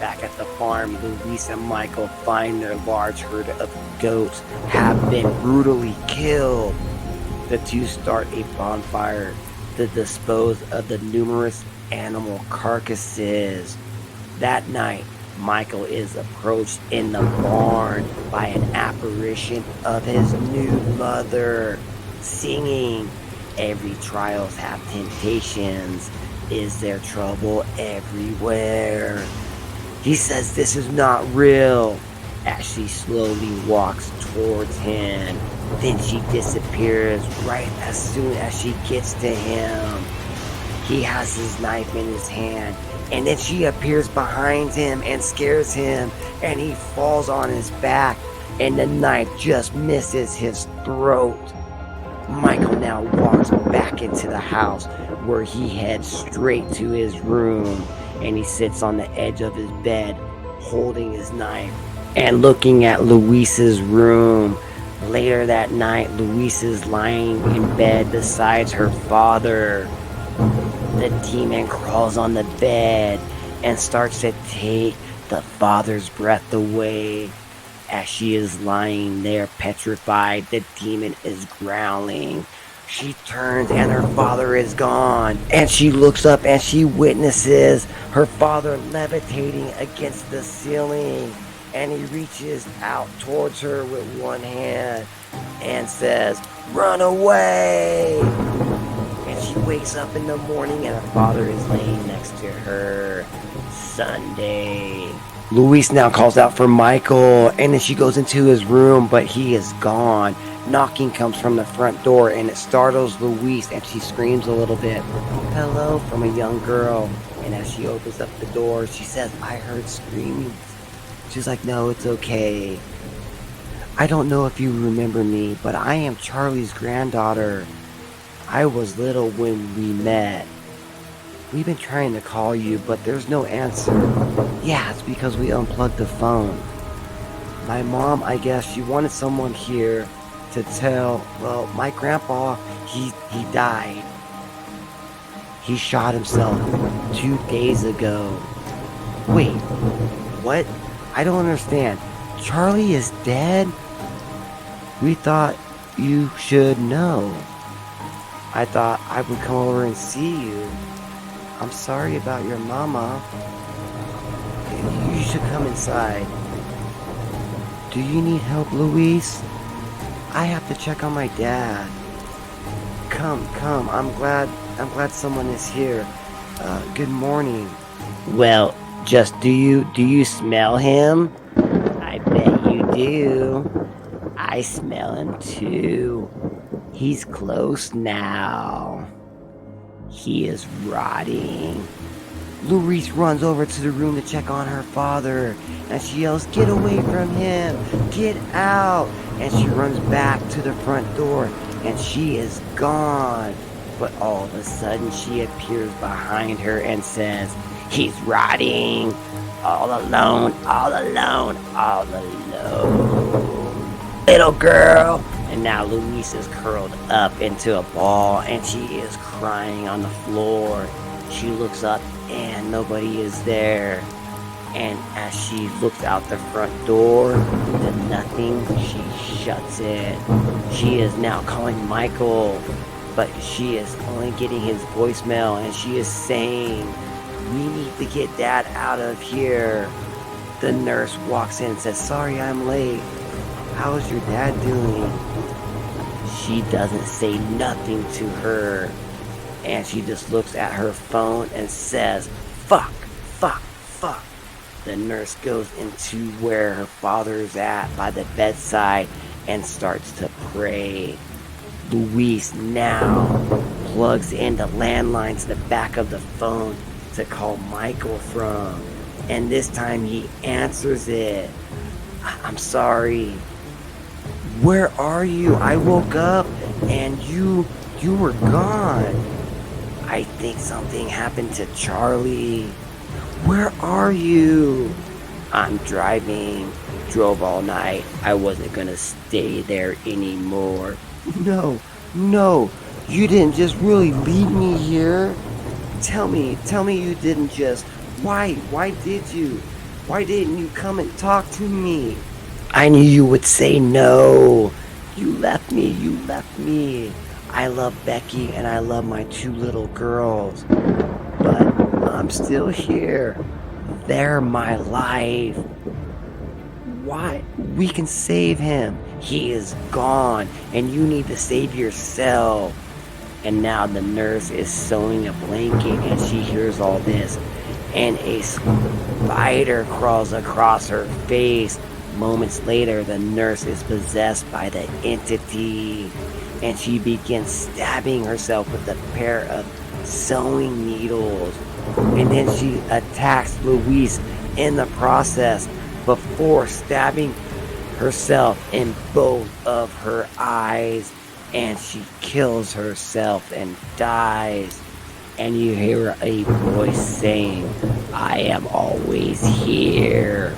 Back at the farm, Luis and Michael find their large herd of goats have been brutally killed. The two start a bonfire to dispose of the numerous animal carcasses. That night, Michael is approached in the barn by an apparition of his new mother, singing, "Every trials have temptations. Is there trouble everywhere?" He says this is not real as she slowly walks towards him. Then she disappears right as soon as she gets to him. He has his knife in his hand, and then she appears behind him and scares him, and he falls on his back, and the knife just misses his throat. Michael now walks back into the house, where he heads straight to his room, and he sits on the edge of his bed holding his knife and looking at Luis's room. Later that night, Luis is lying in bed beside her father. The demon crawls on the bed and starts to take the father's breath away. As she is lying there petrified, the demon is growling. She turns and her father is gone, and she looks up and she witnesses her father levitating against the ceiling, and he reaches out towards her with one hand and says, "Run away!" And she wakes up in the morning and her father is laying next to her. Sunday. Luis now calls out for Michael, and then she goes into his room, but he is gone. Knocking comes from the front door, and it startles Luis, and she screams a little bit, "Hello," from a young girl. And as she opens up the door, she says, "I heard screaming." She's like, "No, it's okay. I don't know if you remember me, but I am Charlie's granddaughter. I was little when we met. We've been trying to call you, but there's no answer." "Yeah, it's because we unplugged the phone. My mom, I guess, she wanted someone here to tell, well, my grandpa, he died. He shot himself 2 days ago." "Wait, what? I don't understand. Charlie is dead? We thought you should know. I thought I would come over and see you. I'm sorry about your mama. You should come inside. Do you need help, Luis? I have to check on my dad. Come. I'm glad someone is here. Good morning." "Well, just do you smell him?" "I bet you do. I smell him too. He's close now. He is rotting." Luis runs over to the room to check on her father, and she yells, "Get away from him! Get out!" And she runs back to the front door, and she is gone. But all of a sudden, she appears behind her and says, "He's rotting! All alone, all alone, all alone. Little girl!" And now Luis is curled up into a ball, and she is crying on the floor. She looks up and nobody is there. And as she looks out the front door to nothing, she shuts it. She is now calling Michael, but she is only getting his voicemail, and she is saying, "We need to get Dad out of here." The nurse walks in and says, "Sorry I'm late. How is your dad doing?" She doesn't say nothing to her, and she just looks at her phone and says, "Fuck." The nurse goes into where her father's at by the bedside and starts to pray. Luis now plugs in the landline to the back of the phone to call Michael from, and this time he answers it. "I'm sorry. Where are you? I woke up and you were gone. I think something happened to Charlie. Where are you?" "I'm driving. Drove all night. I wasn't gonna stay there anymore." No, you didn't just really leave me here. Tell me you didn't just. Why did you? Why didn't you come and talk to me? I knew you would say no. You left me. I love Becky and I love my 2 little girls. But I'm still here. They're my life. Why? We can save him. He is gone, and you need to save yourself. And now the nurse is sewing a blanket, and she hears all this. And a spider crawls across her face. Moments later, the nurse is possessed by the entity, and she begins stabbing herself with a pair of sewing needles. And then she attacks Louise in the process before stabbing herself in both of her eyes, and she kills herself and dies. And you hear a voice saying, I am always here.